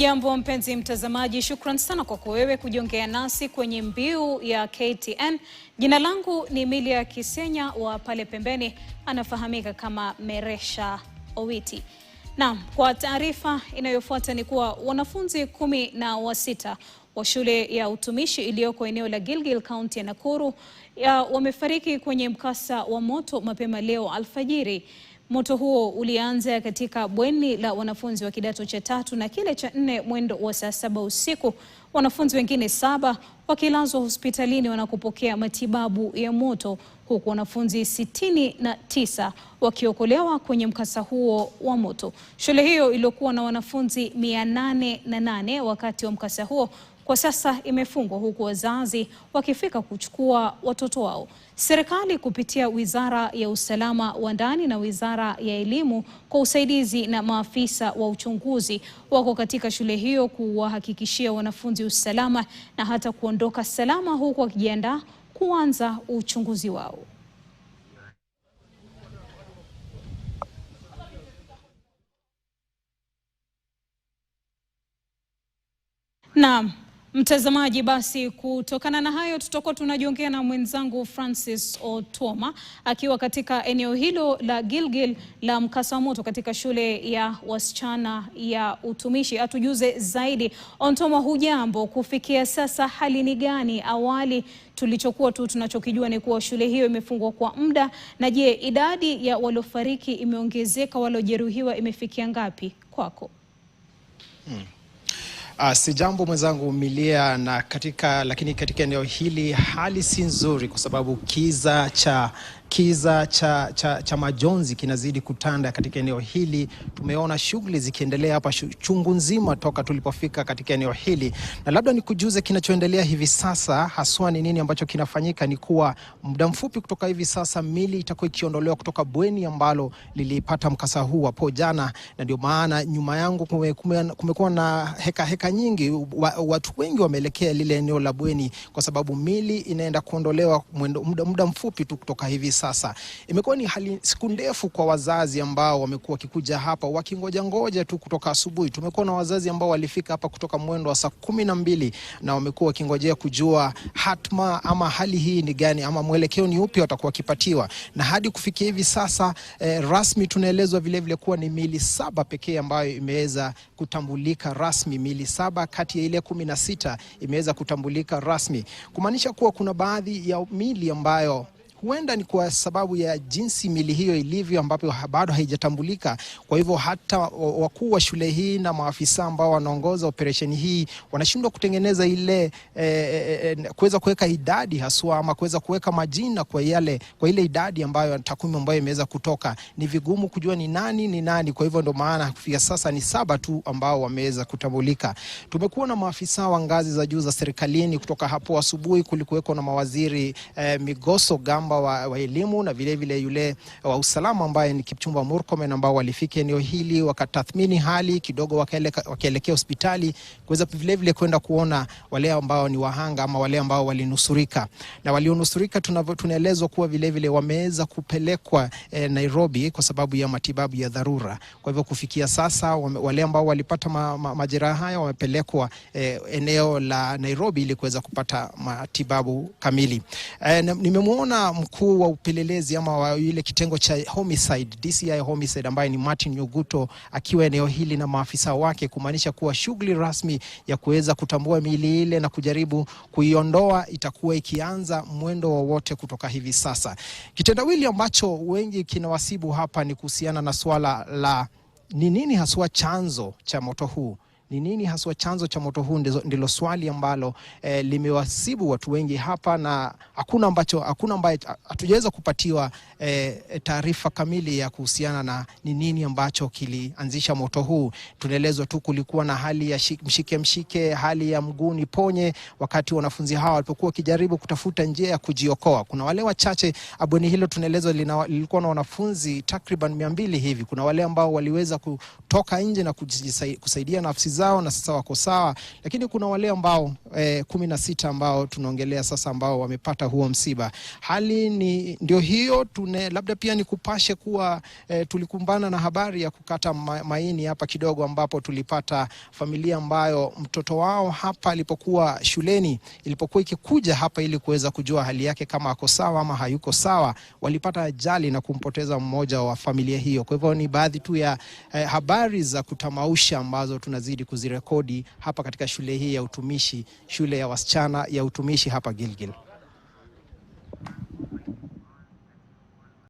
Hujambo mpenzi mtazamaji, shukran sana kwa kuwewe kujiongea nasi kwenye mbiu ya KTN. Jina langu ni Emilia Kisenya, wa pale pembeni anafahamika kama Meresha Owiti. Naam, kwa taarifa inayofuata ni kuwa wanafunzi 16 wa shule ya utumishi iliyoko eneo la Gilgil County ya Nakuru wamefariki kwenye mkasa wa moto mapema leo alfajiri. Moto huo ulianza katika bweni la wanafunzi wa kidato cha 3 na kile cha 4 mwendo wa saa 7 usiku. Wanafunzi wengine 7 wakilazwa hospitalini wanakopokea matibabu ya moto, huku wanafunzi 69 wakiokolewa kwenye mkasa huo wa moto. Shule hiyo iliyokuwa na wanafunzi 808 wakati wa mkasa huo kwa sasa imefungwa, huku wazazi wakifika kuchukua watoto wao. Serikali kupitia Wizara ya Usalama wa Ndani na Wizara ya Elimu kwa usaidizi na maafisa wa uchunguzi wako katika shule hiyo kuwahakikishia wanafunzi usalama na hata kuondoka salama, huku wakijiandaa kuanza uchunguzi wao. Naam. Mtazamaji, basi kutokana na hayo tutakuwa tunajiongea na mwenzangu Francis Otoma akiwa katika eneo hilo la Gilgil la mkasa wa moto katika shule ya wasichana ya utumishi. Atujuze zaidi. Otoma, hujambo? Kufikia sasa hali ni gani? Awali tulichokuwa tunachokijua ni kuwa shule hiyo imefungwa kwa muda, na je, idadi ya waliofariki imeongezeka, waliojeruhiwa imefikia ngapi kwako? Si jambo mwenzangu Milia, na lakini katika eneo hili hali si nzuri kwa sababu kiza cha majonzi kinazidi kutanda katika eneo hili. Tumeona shughuli zikiendelea hapa chungu nzima toka tulipofika katika eneo hili, na labda nikujuze kinachoendelea hivi sasa haswa ni nini ambacho kinafanyika. Ni kuwa muda mfupi kutoka hivi sasa mili itakuwa ikiondolewa kutoka bweni ambalo lilipata mkasa huu hapo jana, na ndio maana nyuma yangu kumekuwa na heka nyingi. Watu wengi wameelekea lile eneo la bweni kwa sababu mili inaenda kuondolewa muda mfupi tu kutoka hivi sasa. Imekuwa ni siku ndefu kwa wazazi ambao wamekuwa wakikuja hapa wakingoja tu kutoka asubuhi. Tumekuwa na wazazi ambao walifika hapa kutoka mwendo wa saa 12 na wamekuwa wakingojea kujua hatma ama hali hii ni gani ama mwelekeo ni upi watakuwa wakipatiwa. Na hadi kufikia hivi sasa rasmi tunaelezwa vile kuwa ni mili 7 pekee ambayo imeweza kutambulika rasmi. Mili 7 kati ya ile 16 imeweza kutambulika rasmi, kumaanisha kuwa kuna baadhi ya mili ambayo huenda ni kwa sababu ya jinsi mili hiyo ilivyo ambapo bado haijatambulika. Kwa hivyo hata wakuu wa shule hii na maafisa ambao wanaongoza operesheni hii wanashindwa kutengeneza ile kuweza kuweka idadi haswa ama kuweza kuweka majina kwa ile idadi ambayo takwimu ambayo imeweza kutoka. Ni vigumu kujua ni nani. Kwa hivyo ndio maana kufikia sasa ni 7 tu ambao wameweza kutambulika. Tumekuwa na maafisa wa ngazi za juu za serikalini kutoka hapo asubuhi. Kulikuweko na mawaziri Migoso Gamba wa elimu na vile yule wa usalama ambaye ni Kipchumba Murkomen, ambao walifika eneo hili wakatathmini hali kidogo, wakaelekea hospitali kuweza vile kwenda kuona wale ambao ni wahanga ama wale ambao walinusurika. Na walionusurika tunaelezwa kuwa vile wameweza kupelekwa Nairobi kwa sababu ya matibabu ya dharura. Kwa hivyo kufikia sasa wale ambao walipata majeraha haya wamepelekwa eneo la Nairobi ili kuweza kupata matibabu kamili. Nimemuona mkuu wa upelelezi ama wa ile kitengo cha homicide, DCI homicide, ambaye ni Martin Nyuguto, akiwa eneo hili na maafisa wake, kumaanisha kuwa shughuli rasmi ya kuweza kutambua miili ile na kujaribu kuiondoa itakuwa ikianza mwendo wowote kutoka hivi sasa. Kitendawili ambacho wengi kinawasibu hapa ni kuhusiana na swala la ni nini haswa chanzo cha moto huu. Ni nini haswa chanzo cha moto huu ndilo swali ambalo limewasibu watu wengi hapa, na hakuna ambaye hatujaweza kupatiwa taarifa kamili ya kuhusiana na ni nini ambacho kilianzisha moto huu. Tunaelezwa tu kulikuwa na hali ya mshike, hali ya mguni ponye wakati wanafunzi hawa walipokuwa kijaribu kutafuta njia ya kujiokoa. Kuna wale wachache, bweni hilo tunaelezwa lilikuwa na wanafunzi takriban 200 hivi. Kuna wale ambao waliweza kutoka nje na kusaidia nafsi zao na sasa wako sawa, lakini kuna wale ambao 16 ambao tunaongelea sasa ambao wamepata huo msiba. Hali ni ndio hiyo. Labda pia nikupashe kuwa tulikumbana na habari ya kukata maini hapa kidogo, ambapo tulipata familia ambayo mtoto wao hapa alipokuwa shuleni, ilipokuwa ikikuja hapa ili kuweza kujua hali yake kama ako sawa ama hayuko sawa, walipata ajali na kumpoteza mmoja wa familia hiyo. Kwa hivyo ni baadhi tu ya habari za kutamausha ambazo tunazidi kuzirekodi hapa katika shule hii ya utumishi, shule ya wasichana ya utumishi hapa Gilgil.